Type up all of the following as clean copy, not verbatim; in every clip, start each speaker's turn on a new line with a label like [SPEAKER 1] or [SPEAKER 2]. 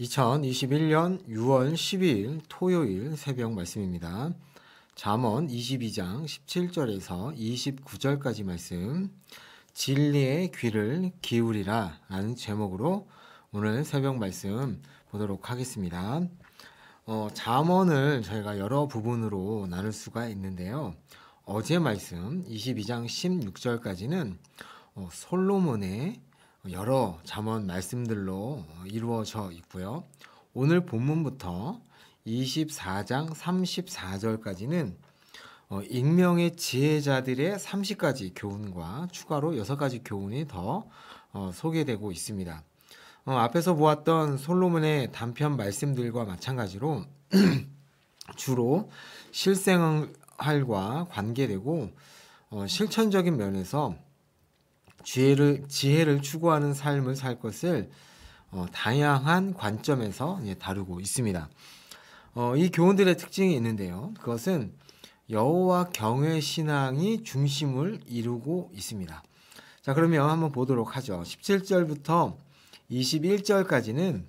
[SPEAKER 1] 2021년 6월 12일 토요일 새벽 말씀입니다. 잠언 22장 17절에서 29절까지 말씀, 진리의 귀를 기울이라 라는 제목으로 오늘 새벽 말씀 보도록 하겠습니다. 잠언을 저희가 여러 부분으로 나눌 수가 있는데요. 어제 말씀 22장 16절까지는 솔로몬의 여러 잠언 말씀들로 이루어져 있고요. 오늘 본문부터 24장 34절까지는 익명의 지혜자들의 30가지 교훈과 추가로 6가지 교훈이 더 소개되고 있습니다. 앞에서 보았던 솔로몬의 단편 말씀들과 마찬가지로 주로 실생활과 관계되고 실천적인 면에서 지혜를 추구하는 삶을 살 것을 다양한 관점에서 다루고 있습니다. 이 교훈들의 특징이 있는데요. 그것은 여호와 경외 신앙이 중심을 이루고 있습니다. 자, 그러면 한번 보도록 하죠. 17절부터 21절까지는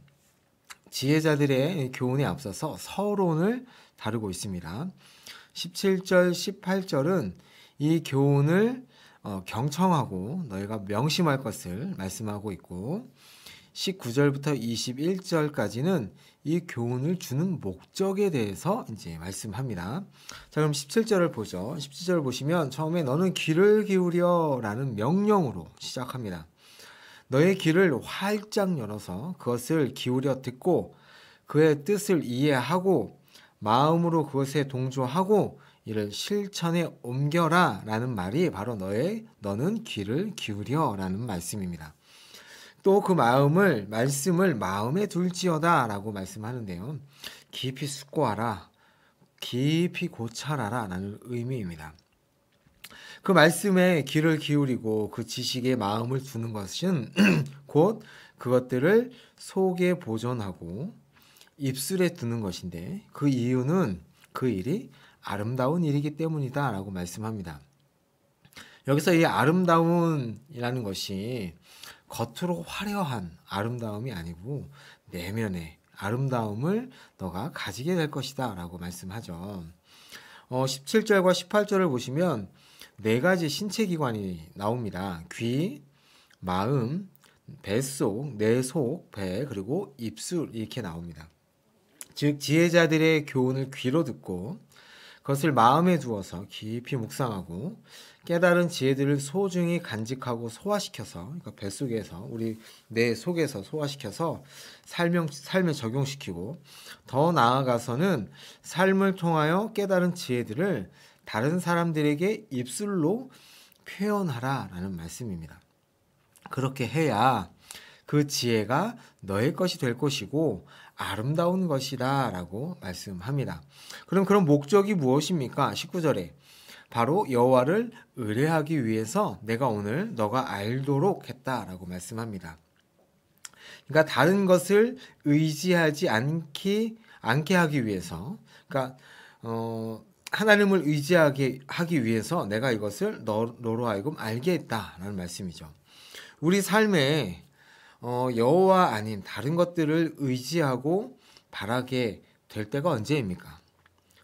[SPEAKER 1] 지혜자들의 교훈에 앞서서 서론을 다루고 있습니다. 17절, 18절은 이 교훈을 경청하고 너희가 명심할 것을 말씀하고 있고, 19절부터 21절까지는 이 교훈을 주는 목적에 대해서 이제 말씀합니다. 자, 그럼 17절을 보죠. 17절 보시면 처음에 너는 귀를 기울여 라는 명령으로 시작합니다. 너의 귀를 활짝 열어서 그것을 기울여 듣고 그의 뜻을 이해하고 마음으로 그것에 동조하고 이를 실천에 옮겨라 라는 말이 바로 너는 귀를 기울여 라는 말씀입니다. 또 그 말씀을 마음에 둘지어다 라고 말씀하는데요. 깊이 숙고하라, 깊이 고찰하라 라는 의미입니다. 그 말씀에 귀를 기울이고 그 지식에 마음을 두는 것은 곧 그것들을 속에 보존하고 입술에 두는 것인데, 그 이유는 그 일이 아름다운 일이기 때문이다 라고 말씀합니다. 여기서 이 아름다움이라는 것이 겉으로 화려한 아름다움이 아니고 내면의 아름다움을 너가 가지게 될 것이다 라고 말씀하죠. 17절과 18절을 보시면 4가지 신체 기관이 나옵니다. 귀, 마음, 뱃속, 내속, 배, 그리고 입술 이렇게 나옵니다. 즉 지혜자들의 교훈을 귀로 듣고 그것을 마음에 두어서 깊이 묵상하고 깨달은 지혜들을 소중히 간직하고 소화시켜서, 그러니까 뱃속에서 우리 내 속에서 소화시켜서 삶에 적용시키고, 더 나아가서는 삶을 통하여 깨달은 지혜들을 다른 사람들에게 입술로 표현하라 라는 말씀입니다. 그렇게 해야 그 지혜가 너의 것이 될 것이고 아름다운 것이다 라고 말씀합니다. 그럼 그런 목적이 무엇입니까? 19절에 바로 여호와를 의뢰하기 위해서 내가 오늘 너가 알도록 했다라고 말씀합니다. 그러니까 다른 것을 의지하지 않게 하기 위해서, 그러니까 하나님을 의지하게 하기 위해서 내가 이것을 너로 하여금 알게 했다라는 말씀이죠. 우리 삶에 여호와 아닌 다른 것들을 의지하고 바라게 될 때가 언제입니까?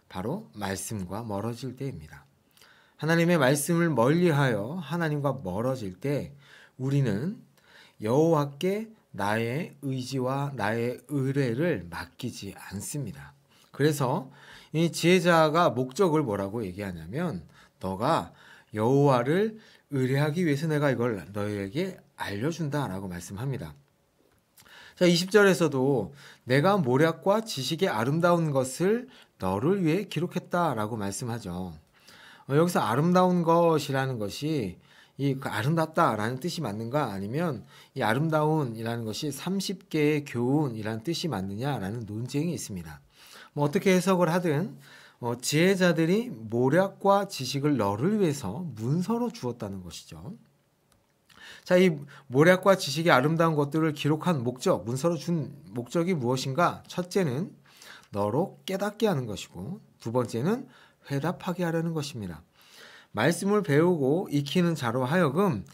[SPEAKER 1] 바로 말씀과 멀어질 때입니다. 하나님의 말씀을 멀리하여 하나님과 멀어질 때 우리는 여호와께 나의 의지와 나의 의뢰를 맡기지 않습니다. 그래서 이 지혜자가 목적을 뭐라고 얘기하냐면, 너가 여호와를 의뢰하기 위해서 내가 이걸 너에게 알려준다라고 말씀합니다. 자, 20절에서도 내가 모략과 지식의 아름다운 것을 너를 위해 기록했다라고 말씀하죠. 여기서 아름다운 것이라는 것이 그 아름답다라는 뜻이 맞는가, 아니면 이 아름다운이라는 것이 30개의 교훈이라는 뜻이 맞느냐라는 논쟁이 있습니다. 어떻게 해석을 하든 지혜자들이 모략과 지식을 너를 위해서 문서로 주었다는 것이죠. 자, 이 모략과 지식의 아름다운 것들을 기록한 목적, 문서로 준 목적이 무엇인가? 첫째는 너로 깨닫게 하는 것이고, 두 번째는 회답하게 하려는 것입니다. 말씀을 배우고 익히는 자로 하여금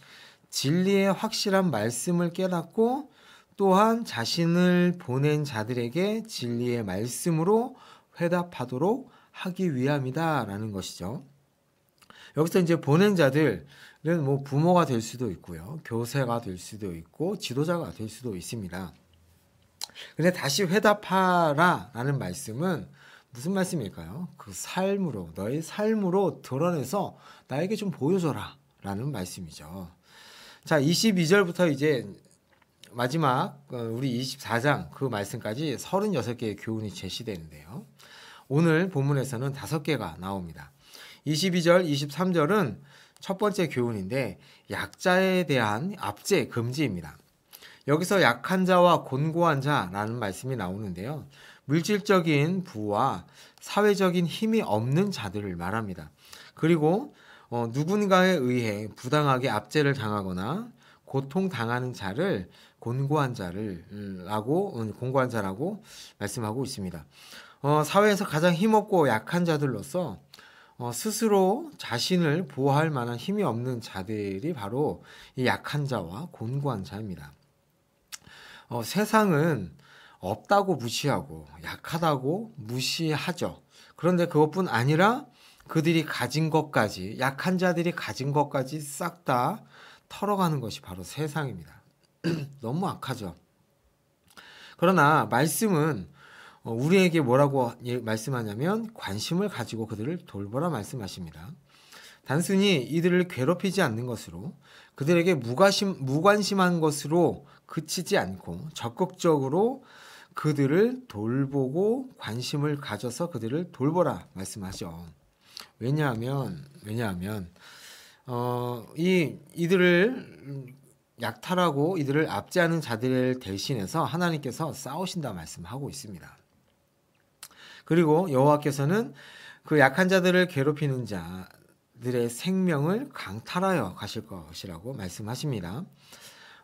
[SPEAKER 1] 진리의 확실한 말씀을 깨닫고 또한 자신을 보낸 자들에게 진리의 말씀으로 회답하도록 하기 위함이다라는 것이죠. 여기서 이제 보낸 자들은 뭐 부모가 될 수도 있고요. 교사가 될 수도 있고 지도자가 될 수도 있습니다. 근데 다시 회답하라라는 말씀은 무슨 말씀일까요? 그 삶으로, 너의 삶으로 드러내서 나에게 좀 보여줘라 라는 말씀이죠. 자, 22절부터 이제 마지막 우리 24장 그 말씀까지 36개의 교훈이 제시되는데요. 오늘 본문에서는 5개가 나옵니다. 22절, 23절은 첫 번째 교훈인데 약자에 대한 압제 금지입니다. 여기서 약한 자와 곤고한 자라는 말씀이 나오는데요. 물질적인 부와 사회적인 힘이 없는 자들을 말합니다. 그리고 누군가에 의해 부당하게 압제를 당하거나 고통당하는 자를 곤고한 자라고 말씀하고 있습니다. 사회에서 가장 힘없고 약한 자들로서 스스로 자신을 보호할 만한 힘이 없는 자들이 바로 이 약한 자와 곤고한 자입니다. 세상은 없다고 무시하고 약하다고 무시하죠. 그런데 그것뿐 아니라 그들이 가진 것까지, 약한 자들이 가진 것까지 싹 다 털어가는 것이 바로 세상입니다. 너무 악하죠. 그러나 말씀은 우리에게 뭐라고 말씀하냐면 관심을 가지고 그들을 돌보라 말씀하십니다. 단순히 이들을 괴롭히지 않는 것으로, 그들에게 무관심한 것으로 그치지 않고 적극적으로 그들을 돌보고 관심을 가져서 그들을 돌보라 말씀하죠. 왜냐하면 이들을 약탈하고 이들을 압제하는 자들을 대신해서 하나님께서 싸우신다 말씀하고 있습니다. 그리고 여호와께서는 그 약한 자들을 괴롭히는 자들의 생명을 강탈하여 가실 것이라고 말씀하십니다.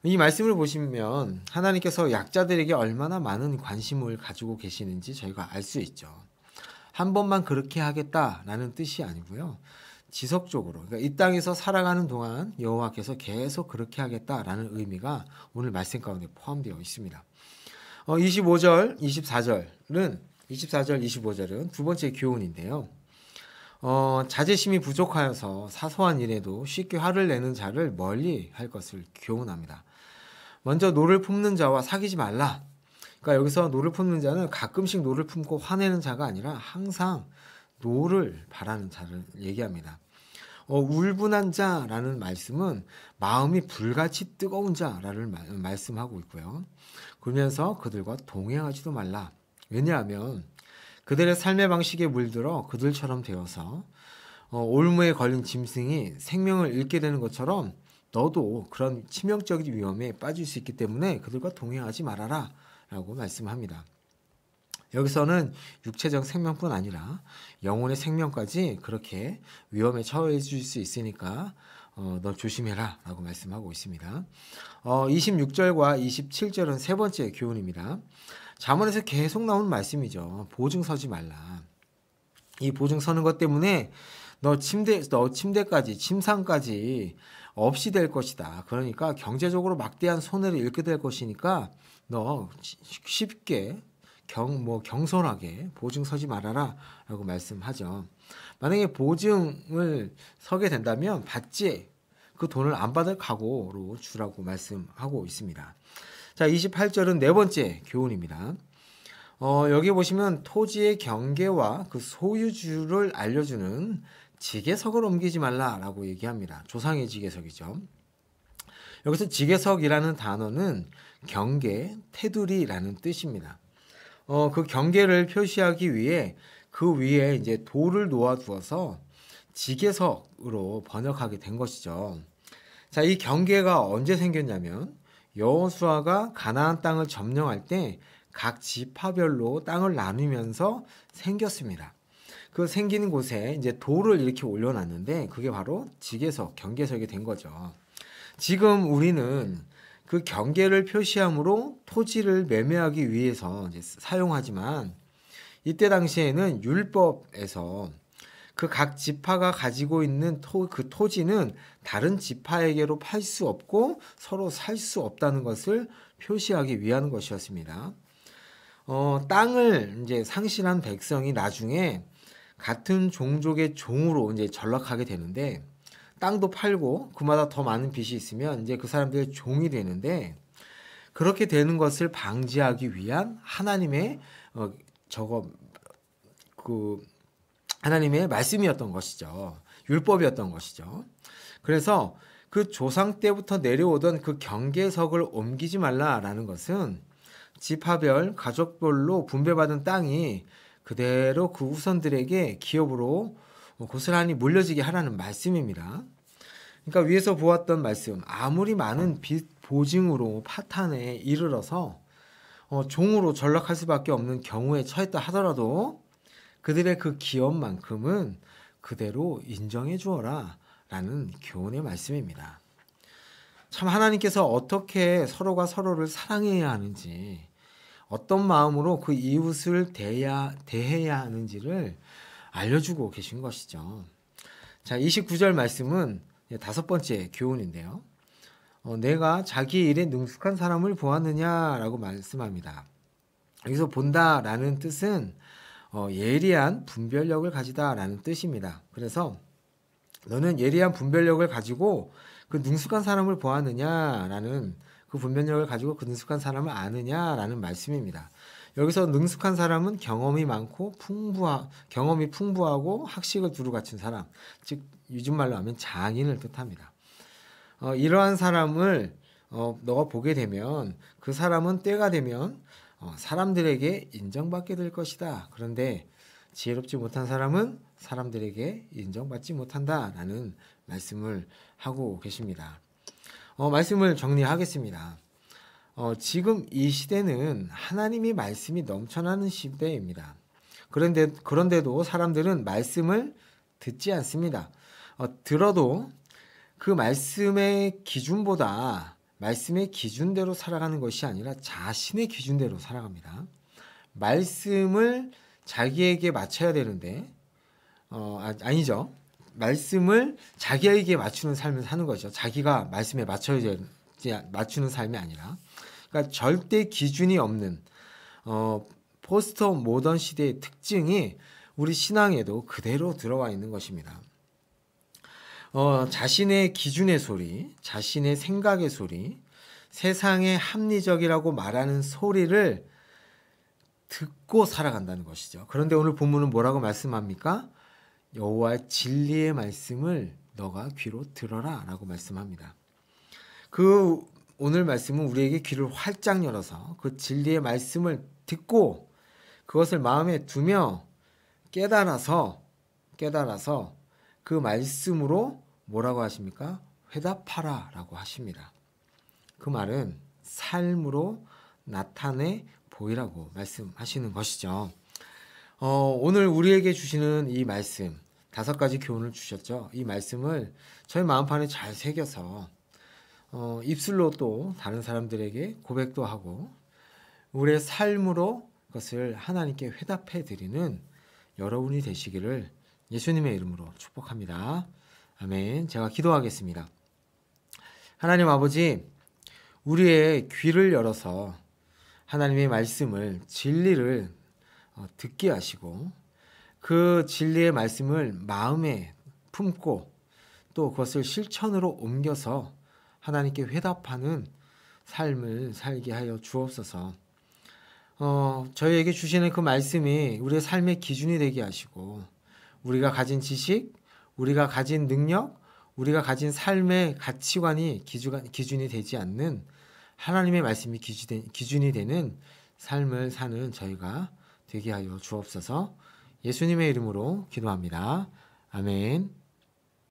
[SPEAKER 1] 이 말씀을 보시면 하나님께서 약자들에게 얼마나 많은 관심을 가지고 계시는지 저희가 알 수 있죠. 한 번만 그렇게 하겠다라는 뜻이 아니고요. 지속적으로, 그러니까 이 땅에서 살아가는 동안 여호와께서 계속 그렇게 하겠다라는 의미가 오늘 말씀 가운데 포함되어 있습니다. 25절, 24절, 25절은 두 번째 교훈인데요. 자제심이 부족하여서 사소한 일에도 쉽게 화를 내는 자를 멀리 할 것을 교훈합니다. 먼저 노를 품는 자와 사귀지 말라. 그러니까 여기서 노를 품는 자는 가끔씩 노를 품고 화내는 자가 아니라 항상 노를 바라는 자를 얘기합니다. 울분한 자라는 말씀은 마음이 불같이 뜨거운 자를 말씀하고 있고요. 그러면서 그들과 동행하지도 말라. 왜냐하면 그들의 삶의 방식에 물들어 그들처럼 되어서 올무에 걸린 짐승이 생명을 잃게 되는 것처럼 너도 그런 치명적인 위험에 빠질 수 있기 때문에 그들과 동행하지 말아라 라고 말씀합니다. 여기서는 육체적 생명뿐 아니라 영혼의 생명까지 그렇게 위험에 처해질 수 있으니까 너 조심해라 라고 말씀하고 있습니다. 26절과 27절은 세 번째 교훈입니다. 잠언에서 계속 나오는 말씀이죠. 보증 서지 말라. 이 보증 서는 것 때문에 너 침대까지, 침상까지 없이 될 것이다. 그러니까 경제적으로 막대한 손해를 입게 될 것이니까 너 쉽게 경솔하게 보증 서지 말아라 라고 말씀하죠. 만약에 보증을 서게 된다면 받지, 그 돈을 안 받을 각오로 주라고 말씀하고 있습니다. 자, 28절은 네 번째 교훈입니다. 여기 보시면 토지의 경계와 그 소유주를 알려주는 지게석을 옮기지 말라라고 얘기합니다. 조상의 지게석이죠. 여기서 지게석이라는 단어는 경계, 테두리라는 뜻입니다. 그 경계를 표시하기 위해 그 위에 이제 돌을 놓아두어서 지게석으로 번역하게 된 것이죠. 자, 이 경계가 언제 생겼냐면 여호수아가 가나안 땅을 점령할 때 각 지파별로 땅을 나누면서 생겼습니다. 그 생기는 곳에 이제 돌을 이렇게 올려놨는데 그게 바로 지게석, 경계석이 된 거죠. 지금 우리는 그 경계를 표시함으로 토지를 매매하기 위해서 이제 사용하지만 이때 당시에는 율법에서 그 각 지파가 가지고 있는 그 토지는 다른 지파에게로 팔 수 없고 서로 살 수 없다는 것을 표시하기 위한 것이었습니다. 땅을 이제 상실한 백성이 나중에 같은 종족의 종으로 이제 전락하게 되는데, 땅도 팔고 그마다 더 많은 빚이 있으면 이제 그 사람들의 종이 되는데, 그렇게 되는 것을 방지하기 위한 하나님의 하나님의 말씀이었던 것이죠. 율법이었던 것이죠. 그래서 그 조상 때부터 내려오던 그 경계석을 옮기지 말라라는 것은 지파별, 가족별로 분배받은 땅이 그대로 그 후손들에게 기업으로 고스란히 물려지게 하라는 말씀입니다. 그러니까 위에서 보았던 말씀, 아무리 많은 빚 보증으로 파탄에 이르러서 종으로 전락할 수밖에 없는 경우에 처했다 하더라도 그들의 그 기업만큼은 그대로 인정해 주어라 라는 교훈의 말씀입니다. 참 하나님께서 어떻게 서로가 서로를 사랑해야 하는지, 어떤 마음으로 그 이웃을 대해야 하는지를 알려주고 계신 것이죠. 자, 29절 말씀은 5번째 교훈인데요. 내가 자기 일에 능숙한 사람을 보았느냐라고 말씀합니다. 여기서 본다라는 뜻은 예리한 분별력을 가지다라는 뜻입니다. 그래서 너는 예리한 분별력을 가지고 그 능숙한 사람을 보았느냐라는, 그 분별력을 가지고 그 능숙한 사람을 아느냐라는 말씀입니다. 여기서 능숙한 사람은 경험이 많고 경험이 풍부하고 학식을 두루 갖춘 사람, 즉 요즘 말로 하면 장인을 뜻합니다. 이러한 사람을 너가 보게 되면 그 사람은 때가 되면 사람들에게 인정받게 될 것이다. 그런데 지혜롭지 못한 사람은 사람들에게 인정받지 못한다라는 말씀을 하고 계십니다. 말씀을 정리하겠습니다. 지금 이 시대는 하나님의 말씀이 넘쳐나는 시대입니다. 그런데도 사람들은 말씀을 듣지 않습니다. 들어도 그 말씀의 기준보다 말씀의 기준대로 살아가는 것이 아니라 자신의 기준대로 살아갑니다. 말씀을 자기에게 맞춰야 되는데, 아니죠. 말씀을 자기에게 맞추는 삶을 사는 거죠. 자기가 말씀에 맞추는 삶이 아니라. 그러니까 절대 기준이 없는 포스트 모던 시대의 특징이 우리 신앙에도 그대로 들어와 있는 것입니다. 자신의 기준의 소리, 자신의 생각의 소리, 세상의 합리적이라고 말하는 소리를 듣고 살아간다는 것이죠. 그런데 오늘 본문은 뭐라고 말씀합니까? 여호와의 진리의 말씀을 너가 귀로 들어라 라고 말씀합니다. 그 오늘 말씀은 우리에게 귀를 활짝 열어서 그 진리의 말씀을 듣고 그것을 마음에 두며 깨달아서 그 말씀으로 뭐라고 하십니까? 회답하라 라고 하십니다. 그 말은 삶으로 나타내 보이라고 말씀하시는 것이죠. 오늘 우리에게 주시는 이 말씀, 5가지 교훈을 주셨죠. 이 말씀을 저희 마음판에 잘 새겨서 입술로 또 다른 사람들에게 고백도 하고 우리의 삶으로 그것을 하나님께 회답해 드리는 여러분이 되시기를 예수님의 이름으로 축복합니다. 아멘. 제가 기도하겠습니다. 하나님 아버지, 우리의 귀를 열어서 하나님의 말씀을, 진리를 듣게 하시고 그 진리의 말씀을 마음에 품고 또 그것을 실천으로 옮겨서 하나님께 회답하는 삶을 살게 하여 주옵소서. 저희에게 주시는 그 말씀이 우리의 삶의 기준이 되게 하시고 우리가 가진 지식, 우리가 가진 능력, 우리가 가진 삶의 가치관이 기준이 되지 않는 하나님의 말씀이 기준이 되는 삶을 사는 저희가 되게 하여 주옵소서. 예수님의 이름으로 기도합니다. 아멘.